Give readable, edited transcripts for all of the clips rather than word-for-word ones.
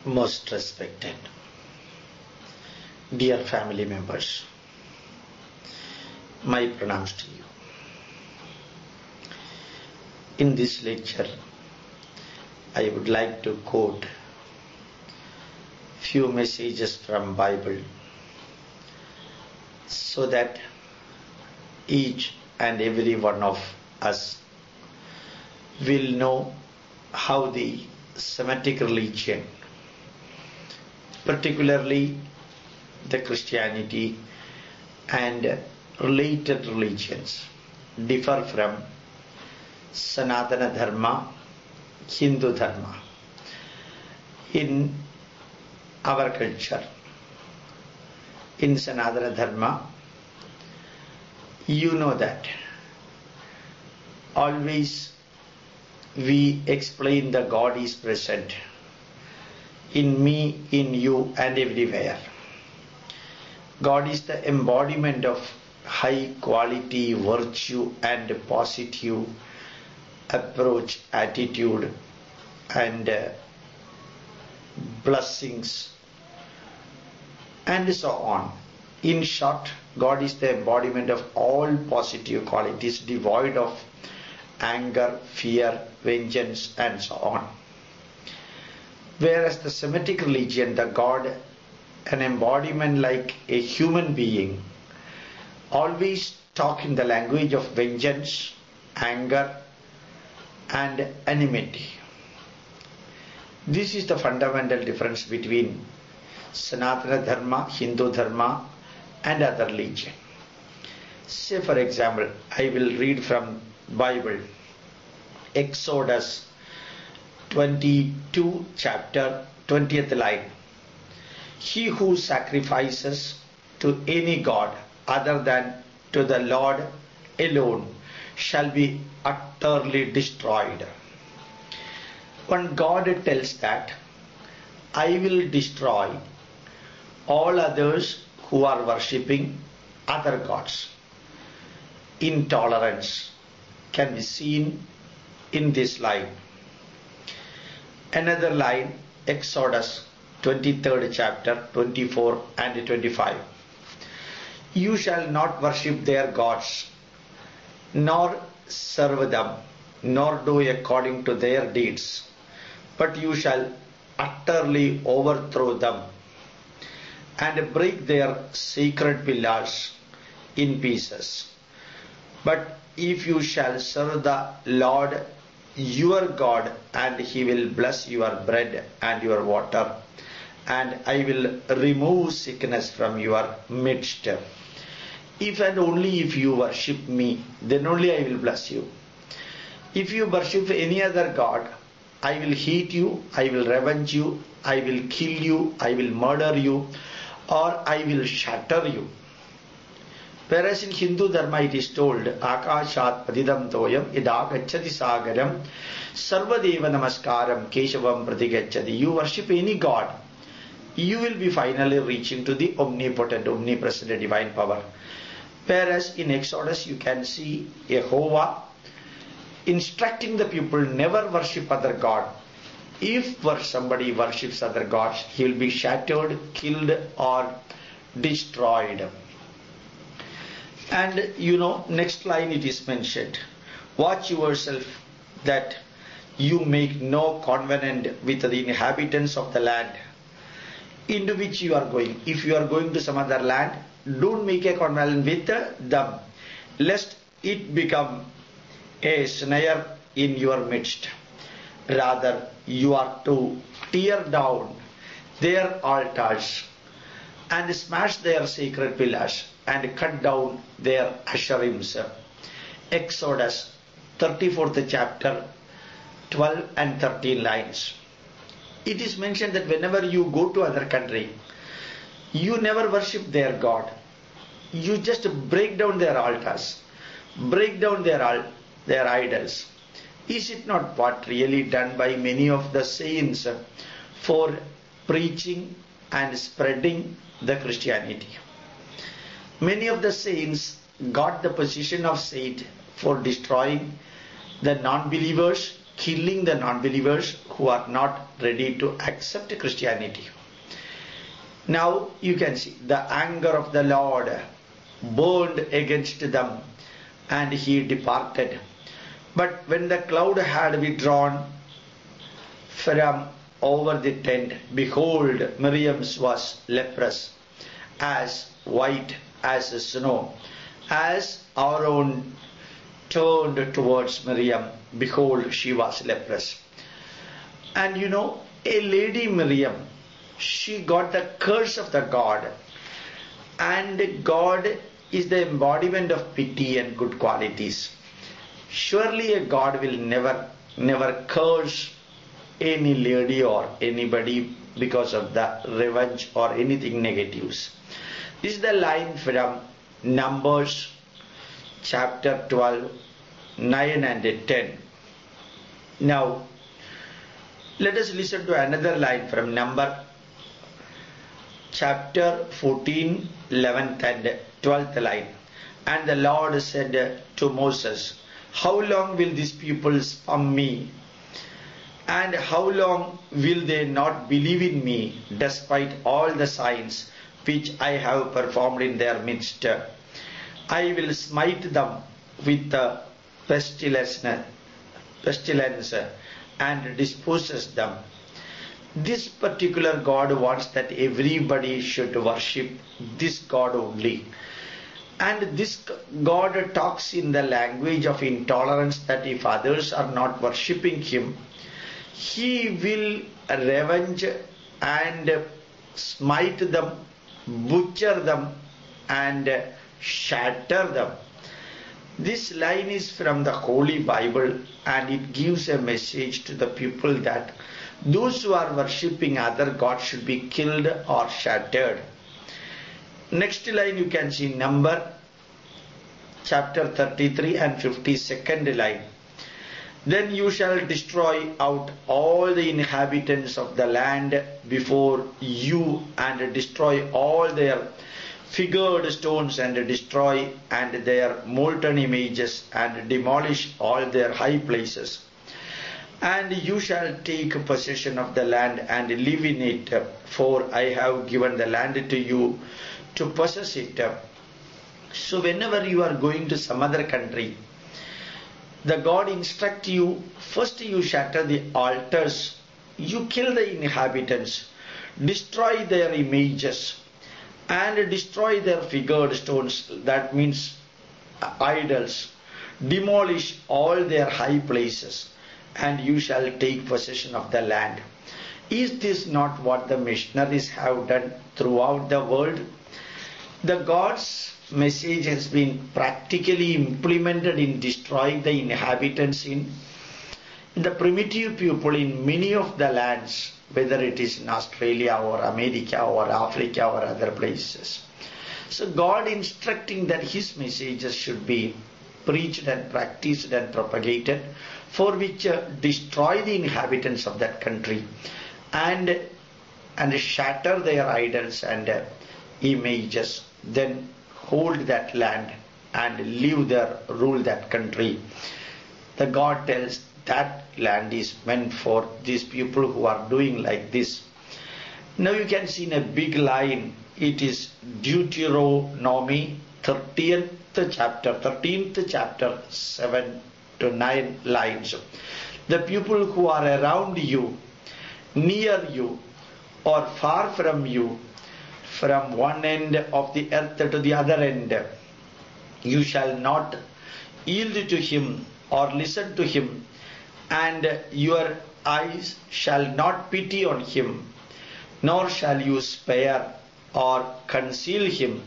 Most respected, dear family members, my pranams to you. In this lecture, I would like to quote few messages from Bible so that each and every one of us will know how the Semitic religion, particularly the Christianity and related religions, differ from Sanatana Dharma, Hindu Dharma. In our culture, in Sanatana Dharma, you know that always we explain the God is present in me, in you and everywhere. God is the embodiment of high quality virtue and positive approach, attitude and blessings and so on. In short, God is the embodiment of all positive qualities, devoid of anger, fear, vengeance and so on. Whereas the Semitic religion, the God, an embodiment like a human being, always talk in the language of vengeance, anger and enmity. This is the fundamental difference between Sanatana Dharma, Hindu Dharma and other religion. Say for example, I will read from Bible, Exodus 22 chapter 20th line. He who sacrifices to any god other than to the Lord alone shall be utterly destroyed. When God tells that, I will destroy all others who are worshipping other gods. Intolerance can be seen in this line. Another line, Exodus 23rd chapter 24 and 25. You shall not worship their gods, nor serve them, nor do according to their deeds, but you shall utterly overthrow them and break their sacred pillars in pieces. But if you shall serve the Lord your God, and he will bless your bread and your water, and I will remove sickness from your midst. If and only if you worship me, then only I will bless you. If you worship any other god, I will hate you, I will revenge you, I will kill you, I will murder you, or I will shatter you. Whereas in Hindu Dharma it is told, Akashat padidam toyam idagacchati sagaram sarvadeva namaskaram keshavam pratigacchati. You worship any god, you will be finally reaching to the omnipotent, omnipresent divine power. Whereas in Exodus you can see Jehovah instructing the people never worship other god. If somebody worships other gods, he will be shattered, killed or destroyed. And next line it is mentioned, watch yourself that you make no covenant with the inhabitants of the land into which you are going. If you are going to some other land, don't make a covenant with them, lest it become a snare in your midst. Rather, you are to tear down their altars and smash their sacred pillars and cut down their asherims. Exodus 34th chapter 12 and 13 lines. It is mentioned that whenever you go to other country, you never worship their god. You just break down their altars, break down their idols. Is it not what really done by many of the saints for preaching and spreading the Christianity? Many of the saints got the position of saint for destroying the non-believers, killing the non-believers who are not ready to accept Christianity. Now you can see the anger of the Lord burned against them, and he departed. But when the cloud had withdrawn from over the tent, behold, Miriam was leprous, as white as snow. As Aaron turned towards Miriam, behold, she was leprous. And you know, a lady Miriam, she got the curse of the God. And God is the embodiment of pity and good qualities. Surely a God will never curse any lady or anybody because of the revenge or anything negatives. This is the line from Numbers chapter 12, 9 and 10. Now, let us listen to another line from Number chapter 14, 11th and 12th line. And the Lord said to Moses, how long will these people spurn me? And how long will they not believe in me, despite all the signs which I have performed in their midst? I will smite them with the pestilence and disposes them. This particular God wants that everybody should worship this God only. And this God talks in the language of intolerance, that if others are not worshipping him, he will revenge and smite them, butcher them and shatter them. This line is from the Holy Bible, and it gives a message to the people that those who are worshipping other gods should be killed or shattered. Next line you can see Number chapter 33 and 52nd line. Then you shall destroy out all the inhabitants of the land before you, and destroy all their figured stones, and destroy and their molten images, and demolish all their high places. And you shall take possession of the land and live in it, for I have given the land to you to possess it. So whenever you are going to some other country, the God instructs you, first you shatter the altars, you kill the inhabitants, destroy their images, and destroy their figured stones, that means idols, demolish all their high places, and you shall take possession of the land. Is this not what the missionaries have done throughout the world? The God's message has been practically implemented in destroying the inhabitants in the primitive people in many of the lands, whether it is in Australia or America or Africa or other places. So God instructing that his messages should be preached and practiced and propagated, for which destroy the inhabitants of that country and shatter their idols and images, then hold that land and live there, rule that country. The God tells that land is meant for these people who are doing like this. Now you can see in a big line, it is Deuteronomy 13th chapter, 7 to 9 lines. The people who are around you, near you, or far from you, from one end of the earth to the other end, you shall not yield to him or listen to him, and your eyes shall not pity on him, nor shall you spare or conceal him,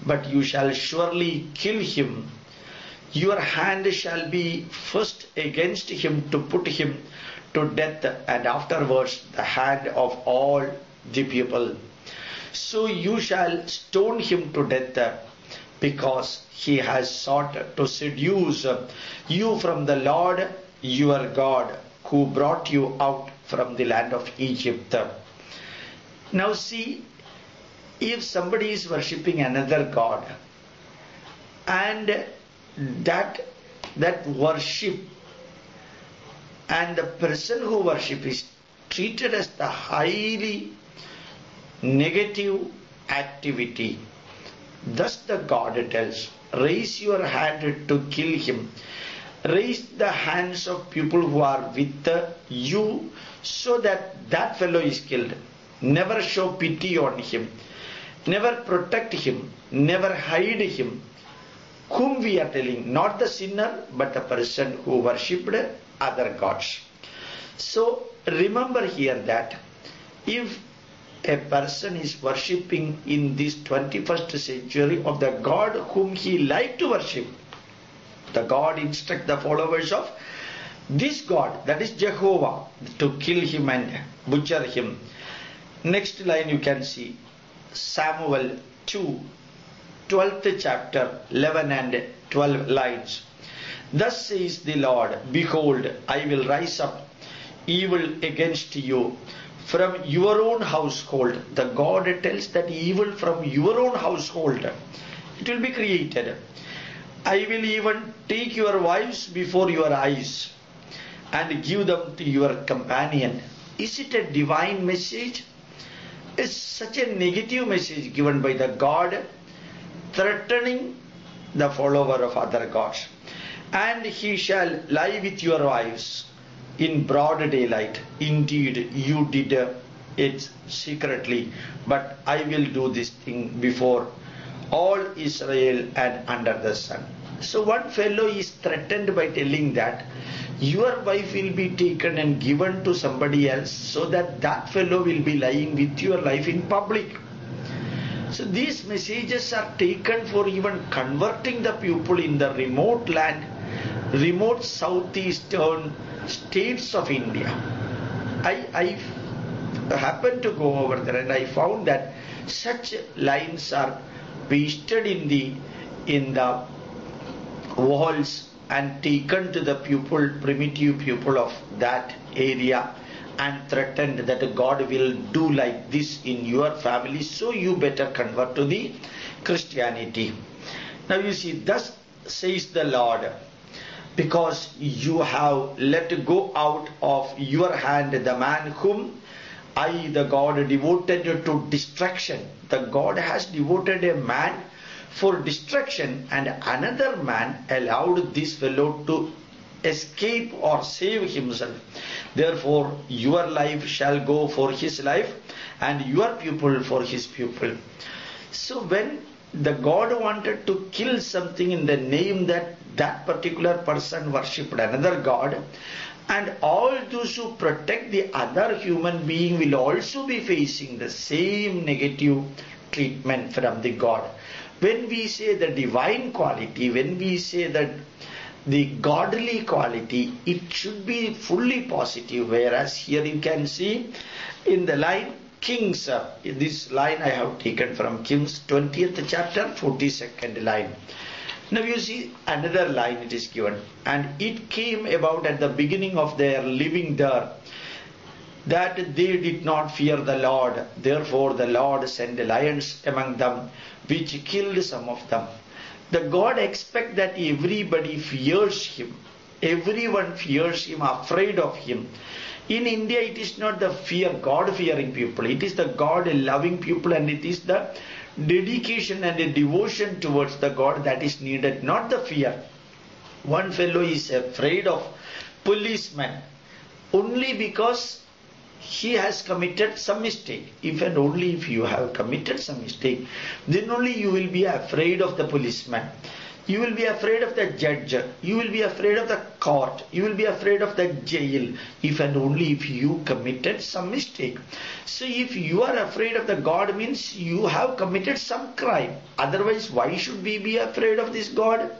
but you shall surely kill him. Your hand shall be first against him to put him to death, and afterwards the hand of all the people. So you shall stone him to death, because he has sought to seduce you from the Lord your God, who brought you out from the land of Egypt. Now see, if somebody is worshipping another God, and that worship and the person who worship is treated as the highly negative activity. Thus the God tells, raise your hand to kill him. Raise the hands of people who are with you so that that fellow is killed. Never show pity on him. Never protect him. Never hide him. Whom we are telling, not the sinner, but the person who worshipped other gods. So remember here that if a person is worshipping in this 21st century of the God whom he liked to worship, the God instructs the followers of this God, that is Jehovah, to kill him and butcher him. Next line you can see, Samuel 2, 12th chapter, 11 and 12 lines. Thus says the Lord, behold, I will rise up evil against you from your own household. The God tells that evil from your own household, it will be created. I will even take your wives before your eyes and give them to your companion. Is it a divine message? Is such a negative message given by the God threatening the follower of other gods? And he shall lie with your wives in broad daylight. Indeed, you did it secretly, but I will do this thing before all Israel and under the sun. So one fellow is threatened by telling that your wife will be taken and given to somebody else, so that that fellow will be lying with your life in public. So these messages are taken for even converting the people in the remote land, remote southeastern states of India. I happened to go over there and I found that such lines are pasted in the walls and taken to the primitive people of that area, and threatened that God will do like this in your family, so you better convert to the Christianity. Now you see, thus says the Lord, because you have let go out of your hand the man whom I, the God, devoted to destruction. The God has devoted a man for destruction, and another man allowed this fellow to escape or save himself. Therefore your life shall go for his life, and your pupil for his pupil. So when the God wanted to kill something in the name that that particular person worshipped another God, and all those who protect the other human being will also be facing the same negative treatment from the God. When we say the divine quality, when we say that the godly quality, it should be fully positive, whereas here you can see in the line Kings, this line I have taken from Kings 20th chapter 42nd line. Now you see another line it is given, and it came about at the beginning of their living there that they did not fear the Lord. Therefore the Lord sent lions among them, which killed some of them. The God expects that everybody fears him. Everyone fears him, afraid of him. In India, it is not the fear, God-fearing people. It is the God-loving people, and it is the dedication and the devotion towards the God that is needed, not the fear. One fellow is afraid of policemen only because he has committed some mistake. If and only if you have committed some mistake, then only you will be afraid of the policeman. You will be afraid of the judge. You will be afraid of the court. You will be afraid of the jail, if and only if you committed some mistake. So if you are afraid of the God, means you have committed some crime. Otherwise, why should we be afraid of this God?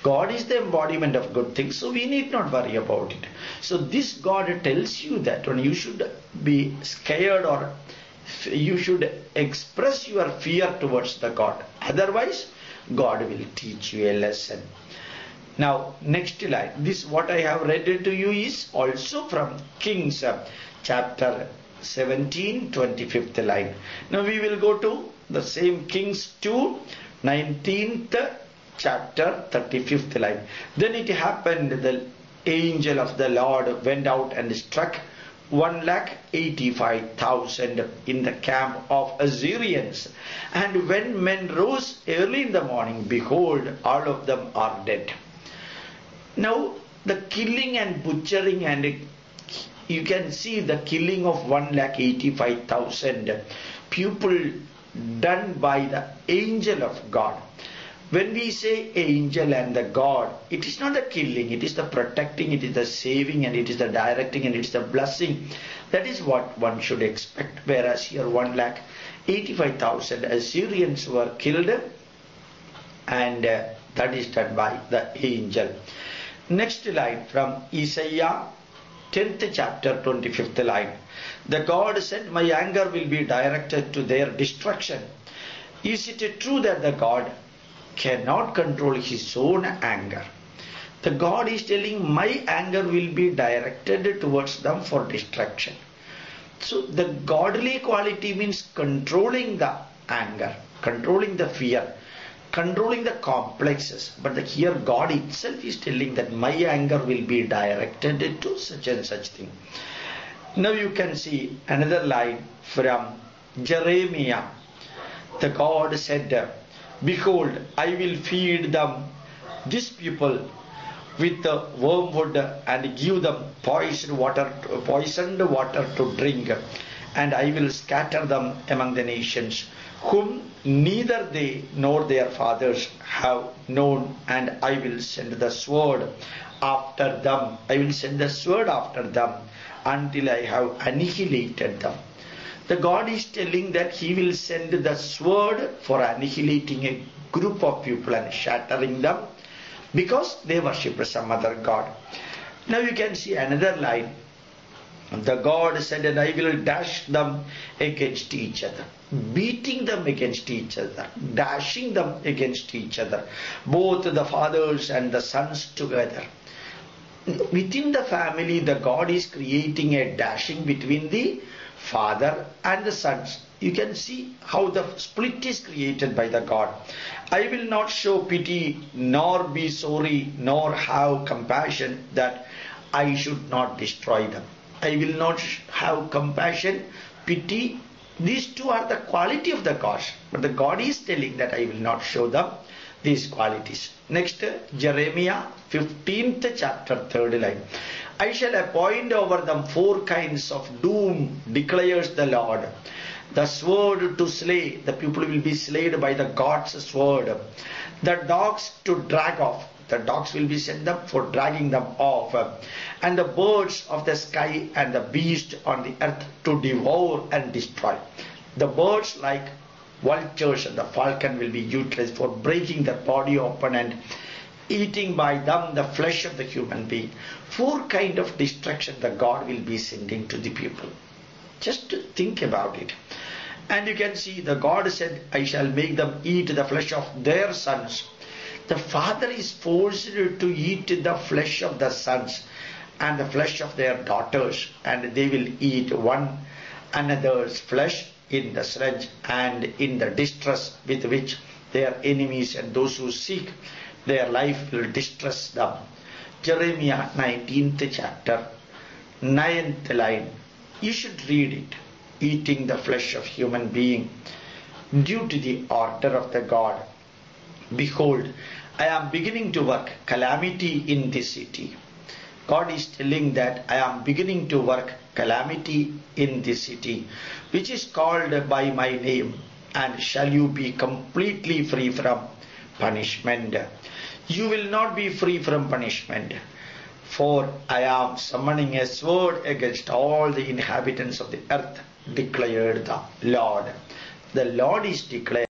God is the embodiment of good things, so we need not worry about it. So this God tells you that when you should be scared, or you should express your fear towards the God. Otherwise, God will teach you a lesson. Now, next line. This what I have read to you is also from Kings chapter 17, 25th line. Now we will go to the same Kings 2, 19th chapter, 35th line. Then it happened angel of the Lord went out and struck 185,000 in the camp of Assyrians. And when men rose early in the morning, behold, all of them are dead. Now, the killing and butchering, and you can see the killing of 185,000 people done by the angel of God. When we say angel and the God, it is not the killing, it is the protecting, it is the saving, and it is the directing, and it is the blessing. That is what one should expect. Whereas here 185,000 Assyrians were killed, and that is done by the angel. Next line from Isaiah 10th chapter 25th line. The God said, my anger will be directed to their destruction. Is it true that the God cannot control his own anger? The God is telling, my anger will be directed towards them for destruction. So the godly quality means controlling the anger, controlling the fear, controlling the complexes. But here God itself is telling that my anger will be directed to such and such thing. Now you can see another line from Jeremiah. The God said, behold, I will feed them, these people, with the wormwood, and give them poisoned water to drink, and I will scatter them among the nations, whom neither they nor their fathers have known, and I will send the sword after them. I will send the sword after them until I have annihilated them. The God is telling that he will send the sword for annihilating a group of people and shattering them because they worship some other God. Now you can see another line. The God said, and I will dash them against each other, beating them against each other, dashing them against each other, both the fathers and the sons together. Within the family, the God is creating a dashing between the father and the sons. You can see how the split is created by the God. I will not show pity, nor be sorry, nor have compassion, that I should not destroy them. I will not have compassion, pity. These two are the quality of the God. But the God is telling that I will not show them these qualities. Next, Jeremiah 15th chapter 3rd line. I shall appoint over them 4 kinds of doom, declares the Lord. The sword to slay, the people will be slain by the God's sword. The dogs to drag off, the dogs will be sent them for dragging them off. And the birds of the sky and the beast on the earth to devour and destroy. The birds like vultures and the falcon will be utilized for breaking the body open and eating by them the flesh of the human being. 4 kinds of destruction the God will be sending to the people. Just think about it. And you can see the God said, I shall make them eat the flesh of their sons. The father is forced to eat the flesh of the sons and the flesh of their daughters, and they will eat one another's flesh in the sledge and in the distress with which their enemies and those who seek their life will distress them. Jeremiah 19th chapter 9th line. You should read it. Eating the flesh of human being due to the order of the God. Behold, I am beginning to work calamity in this city. God is telling that I am beginning to work calamity in this city, which is called by my name, and shall you be completely free from punishment. You will not be free from punishment. For I am summoning a sword against all the inhabitants of the earth, declared the Lord. The Lord is declared.